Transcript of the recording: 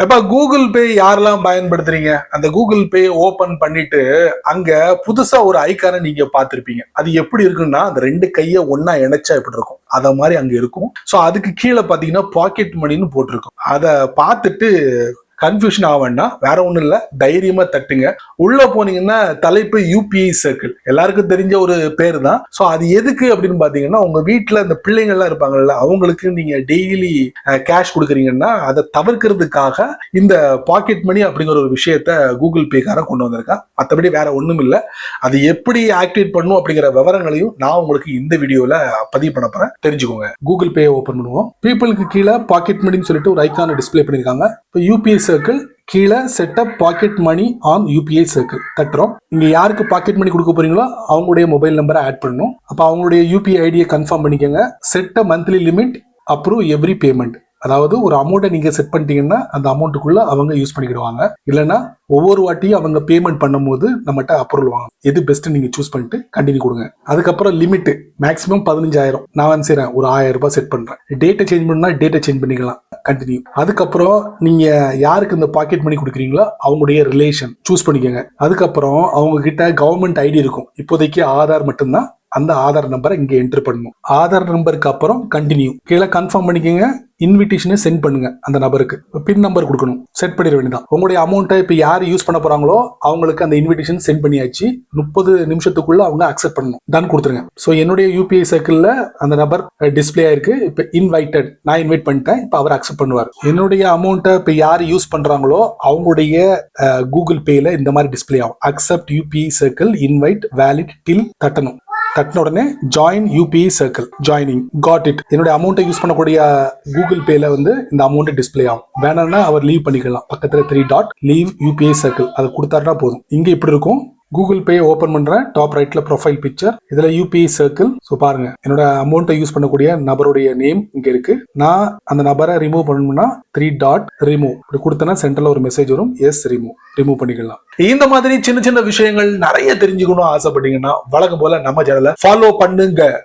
எப்ப Google Pay யாரெல்லாம் பயன்படுத்துறீங்க, அந்த கூகுள் பே ஓபன் பண்ணிட்டு அங்க புதுசா ஒரு ஐக்கானை நீங்க பார்த்திருப்பீங்க. அது எப்படி இருக்குன்னா, அந்த 2 கைய ஒண்ணா இணைச்சா எப்படி இருக்கும் அத மாதிரி அங்க இருக்கும். சோ அதுக்கு கீழே பாத்தீங்கன்னா பாக்கெட் மணின்னு போட்டிருக்கும். அத பார்த்துட்டு கன்ஃபியூஷன் ஆக வேண்டாம், வேற ஒண்ணும் இல்ல, தைரியமா தட்டுங்க. உள்ள போனீங்கன்னா தலைப்பு யூபிஐ சர்க்கிள், எல்லாருக்கும் தெரிஞ்ச ஒரு பேர் தான். சோ அது எதுக்கு அப்படின்னு பாத்தீங்கன்னா, உங்க வீட்டுல இந்த பிள்ளைங்க எல்லாம் இருப்பாங்கல்ல, அவங்களுக்கு நீங்க டெய்லி கேஷ் கொடுக்குறீங்கன்னா அதை தவிர்க்கிறதுக்காக இந்த பாக்கெட் மணி அப்படிங்கிற ஒரு விஷயத்த கூகுள் பேக்கார கொண்டு வந்திருக்கான். மற்றபடி வேற ஒண்ணும் இல்ல. அது எப்படி ஆக்டிவேட் பண்ணும் அப்படிங்கிற விவரங்களையும் நான் உங்களுக்கு இந்த வீடியோல பதிவு பண்ண போறேன், தெரிஞ்சுக்கோங்க. கூகுள் பே ஓபன் பண்ணுவோம். பீப்புளுக்கு கீழே பாக்கெட் மணின்னு சொல்லிட்டு ஒரு ஐக்கான டிஸ்பிளே பண்ணிருக்காங்க. இப்போ யூபிஐ சர்க்கிள் கீழே setup pocket money on UPI circle தட்டுறோம். இங்க யாருக்கு பாக்கெட் மணி கொடுக்க போறீங்களோ அவங்களுடைய மொபைல் நம்பரை ஆட் பண்ணணும். அப்ப அவங்களுடைய யூபிஐ ஐடியை கன்ஃபார்ம் பண்ணிக்கோங்க. செட் அ monthly limit, approve every payment. அதாவது ஒரு அமௌண்ட்டை நீங்க செட் பண்ணிட்டீங்கன்னா அந்த அமௌண்ட்டுக்குள்ள அவங்க யூஸ் பண்ணிக்கிடுவாங்க. இல்லைன்னா ஒவ்வொரு வாட்டியும் அவங்க பேமெண்ட் பண்ணும்போது நம்மகிட்ட அப்ரூவல் வாங்க. எது பெஸ்ட் நீங்க சூஸ் பண்ணிட்டு கண்டினியூ கொடுங்க. அதுக்கப்புறம் லிமிட் மேக்ஸிமம் 15,000. நான் செய்றேன் ஒரு 1000 ரூபாய் செட் பண்றேன். டேட்டை சேஞ்ச் பண்ணா டேட்டை சேஞ்ச் பண்ணிக்கலாம். கண்டினியூ. அதுக்கப்புறம் நீங்க யாருக்கு இந்த பாக்கெட் மணி கொடுக்குறீங்களோ அவங்களுடைய ரிலேஷன் சூஸ் பண்ணிக்கோங்க. அதுக்கப்புறம் அவங்க கிட்ட கவர்மெண்ட் ஐடி இருக்கும். இப்போதைக்கு ஆதார் மட்டும்தான். அந்த ஆதார் நம்பரை இங்க என்டர் பண்ணணும். ஆதார் நம்பருக்கு அப்புறம் கண்டினியூ. கீழே கன்ஃபார்ம் பண்ணிக்கோங்க. இன்விடேஷனை சென்ட் பண்ணுங்க அந்த நபருக்கு. பின் நம்பர் கொடுக்கணும். செட் பண்ணிட வேண்டியதான். உங்களுடைய அமௌண்ட்டை இப்போ யார் யூஸ் பண்ண போறாங்களோ அவங்களுக்கு அந்த இன்விடேஷன் சென்ட் பண்ணியாச்சு. 30 நிமிஷத்துக்குள்ள அவங்க அக்செப்ட் பண்ணணும். டன் கொடுத்துருங்க. ஸோ என்னுடைய யூபிஐ சர்க்கிள்ல அந்த நபர் டிஸ்பிளே ஆயிருக்கு. இப்போ இன்வைட்டட், நான் இன்வைட் பண்ணிட்டேன். இப்போ அவர் அக்செப்ட் பண்ணுவார். என்னுடைய அமௌண்ட்டை இப்போ யார் யூஸ் பண்றாங்களோ அவங்களுடைய கூகுள் பேல இந்த மாதிரி டிஸ்பிளே ஆகும். Accept UPI circle invite valid till தட்டணும். தட்டின உடனே join UPI circle, joining, got it. என்னுடைய அமௌண்ட்டை யூஸ் பண்ணக்கூடிய கூகுள் பேல வந்து இந்த அமௌண்ட் டிஸ்பிளே ஆகும். வேணும்னா அவர் லீவ் பண்ணிக்கலாம். பக்கத்துல 3 டாட் லீவ் யூபிஐ சர்க்கிள் அதை கொடுத்தாருன்னா போதும். இங்க இப்படி இருக்கும். கூகுள் பே ஓபன் பண்றேன். டாப் ரைட்ல ப்ரொஃபைல் பிக்சர், இதுல யூபிஐ சர்க்கிள். ஸோ பாருங்க, என்னோட அமௌண்ட்டை யூஸ் பண்ணக்கூடிய நபருடைய நேம் இங்க இருக்கு. நான் அந்த நபரை ரிமூவ் பண்ணணும்னா 3 டாட் ரிமூவ் இப்படி கொடுத்தனா சென்டர்ல ஒரு மெசேஜ் வரும். எஸ் ரிமூவ் பண்ணிக்கலாம். இந்த மாதிரி சின்ன சின்ன விஷயங்கள் நிறைய தெரிஞ்சுக்கணும் ஆசைப்பட்டீங்கன்னா வழக்கம் போல நம்ம சேனலை ஃபாலோ பண்ணுங்க.